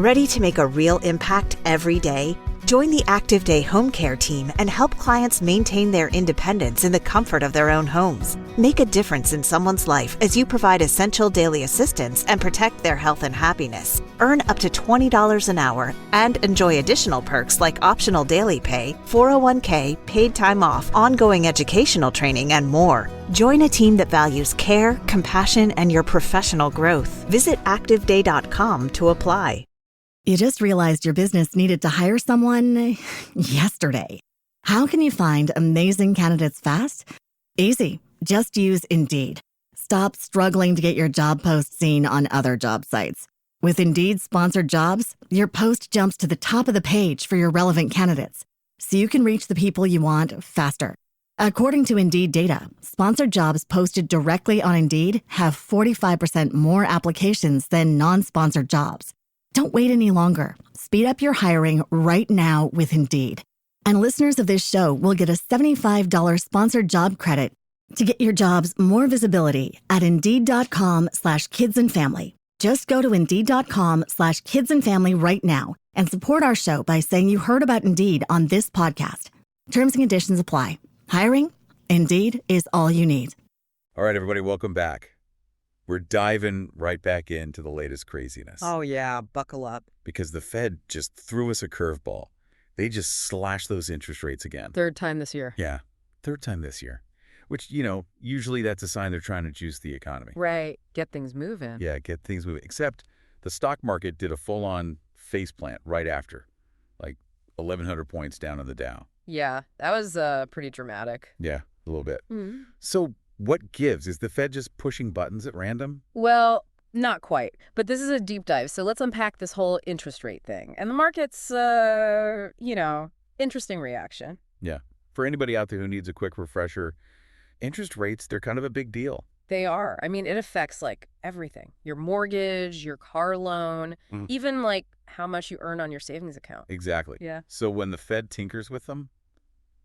Ready to make a real impact every day? Join the Active Day Home Care team and help clients maintain their independence in the comfort of their own homes. Make a difference in someone's life as you provide essential daily assistance and protect their health and happiness. Earn up to $20 an hour and enjoy additional perks like optional daily pay, 401k, paid time off, ongoing educational training, and more. Join a team that values care, compassion, and your professional growth. Visit activeday.com to apply. You just realized your business needed to hire someone yesterday. How can you find amazing candidates fast? Easy. Just use Indeed. Stop struggling to get your job post seen on other job sites. With Indeed sponsored jobs, your post jumps to the top of the page for your relevant candidates, so you can reach the people you want faster. According to Indeed data, sponsored jobs posted directly on Indeed have 45% more applications than non-sponsored jobs. Don't wait any longer. Speed up your hiring right now with Indeed. And listeners of this show will get a $75 sponsored job credit to get your jobs more visibility at Indeed.com/kidsandfamily. Just go to Indeed.com/kidsandfamily right now and support our show by saying you heard about Indeed on this podcast. Terms and conditions apply. Hiring? Indeed is all you need. All right, everybody, welcome back. We're diving right back into the latest craziness. Oh, yeah, buckle up. Because the Fed just threw us a curveball. They just slashed those interest rates again. Third time this year. Yeah, third time this year. Which, usually that's a sign they're trying to juice the economy. Right. Get things moving. Yeah, get things moving. Except the stock market did a full-on faceplant right after. Like 1,100 points down on the Dow. Yeah, that was pretty dramatic. Yeah, a little bit. Mm-hmm. So what gives? Is the Fed just pushing buttons at random? Well, not quite. But this is a deep dive, so let's unpack this whole interest rate thing. And the market's, interesting reaction. Yeah. For anybody out there who needs a quick refresher, interest rates, they're kind of a big deal. They are. I mean, it affects, everything. Your mortgage, your car loan, even, how much you earn on your savings account. Exactly. Yeah. So when the Fed tinkers with them,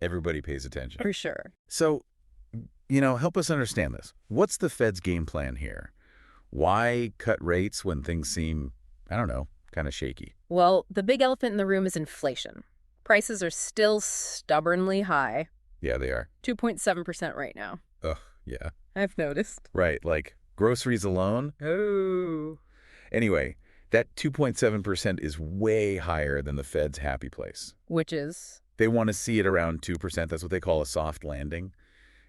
everybody pays attention. For sure. So, help us understand this. What's the Fed's game plan here? Why cut rates when things seem, kind of shaky? Well, the big elephant in the room is inflation. Prices are still stubbornly high. Yeah, they are. 2.7% right now. Ugh, yeah. I've noticed. Right, like groceries alone. Oh. Anyway, that 2.7% is way higher than the Fed's happy place. Which is? They want to see it around 2%. That's what they call a soft landing.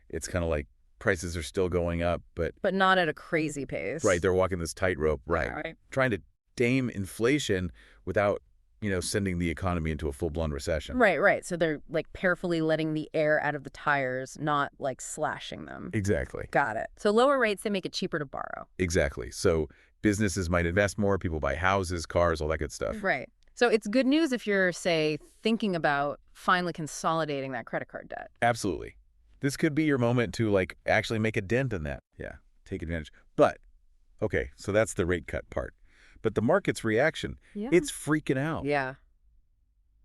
It's kind of like prices are still going up, but not at a crazy pace. Right, they're walking this tightrope, right. Trying to tame inflation without, sending the economy into a full-blown recession. Right. So they're, carefully letting the air out of the tires, not, slashing them. Exactly. Got it. So lower rates, they make it cheaper to borrow. Exactly. So businesses might invest more, people buy houses, cars, all that good stuff. Right. So it's good news if you're, say, thinking about finally consolidating that credit card debt. Absolutely. This could be your moment to, actually make a dent in that. Yeah, take advantage. But, okay, so that's the rate cut part. But the market's reaction, it's freaking out. Yeah.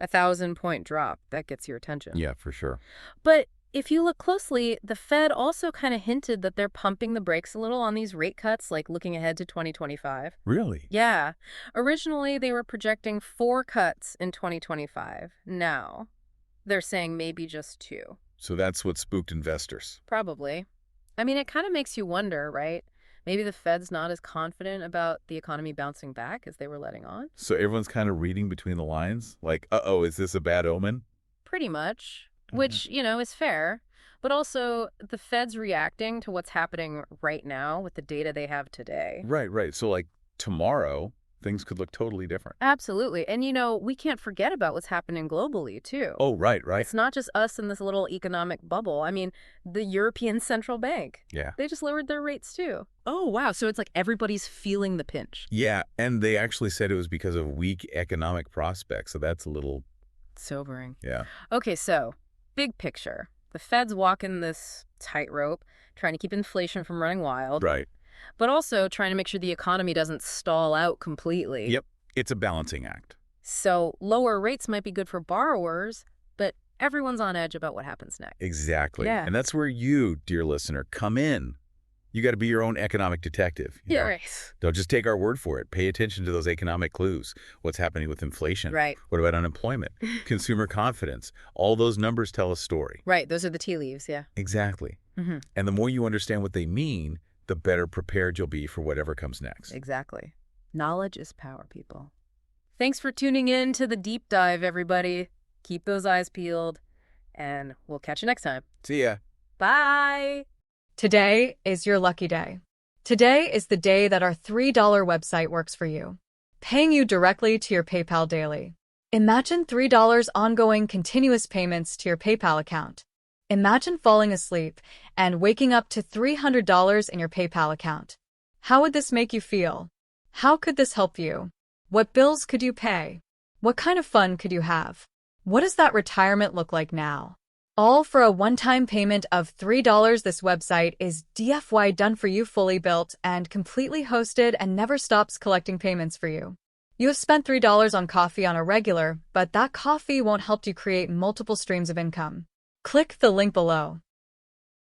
1,000-point drop, that gets your attention. Yeah, for sure. But if you look closely, the Fed also kind of hinted that they're pumping the brakes a little on these rate cuts, looking ahead to 2025. Really? Yeah. Originally, they were projecting 4 cuts in 2025. Now, they're saying maybe just 2. So that's what spooked investors. Probably. I mean, it kind of makes you wonder, right? Maybe the Fed's not as confident about the economy bouncing back as they were letting on. So everyone's kind of reading between the lines? Is this a bad omen? Pretty much, which, is fair. But also, the Fed's reacting to what's happening right now with the data they have today. Right. So, tomorrow, things could look totally different. Absolutely. And, we can't forget about what's happening globally, too. Oh, right. It's not just us in this little economic bubble. I mean, the European Central Bank. Yeah. They just lowered their rates, too. Oh, wow. So it's everybody's feeling the pinch. Yeah, and they actually said it was because of weak economic prospects, so that's a little sobering. Yeah. Okay, so big picture. The Fed's walking this tightrope, trying to keep inflation from running wild. Right. But also trying to make sure the economy doesn't stall out completely. Yep. It's a balancing act. So lower rates might be good for borrowers, but everyone's on edge about what happens next. Exactly. Yeah. And that's where you, dear listener, come in. You got to be your own economic detective. You know? Right. Don't just take our word for it. Pay attention to those economic clues. What's happening with inflation? Right. What about unemployment? Consumer confidence? All those numbers tell a story. Right. Those are the tea leaves, yeah. Exactly. And the more you understand what they mean, the better prepared you'll be for whatever comes next. Exactly. Knowledge is power, people. Thanks for tuning in to the deep dive, everybody. Keep those eyes peeled, and we'll catch you next time. See ya. Bye. Today is your lucky day. Today is the day that our $3 website works for you, paying you directly to your PayPal daily. Imagine $3 ongoing continuous payments to your PayPal account. Imagine falling asleep and waking up to $300 in your PayPal account. How would this make you feel? How could this help you? What bills could you pay? What kind of fun could you have? What does that retirement look like now? All for a one-time payment of $3. This website is DFY done for you, fully built and completely hosted, and never stops collecting payments for you. You have spent $3 on coffee on a regular, but that coffee won't help you create multiple streams of income. Click the link below.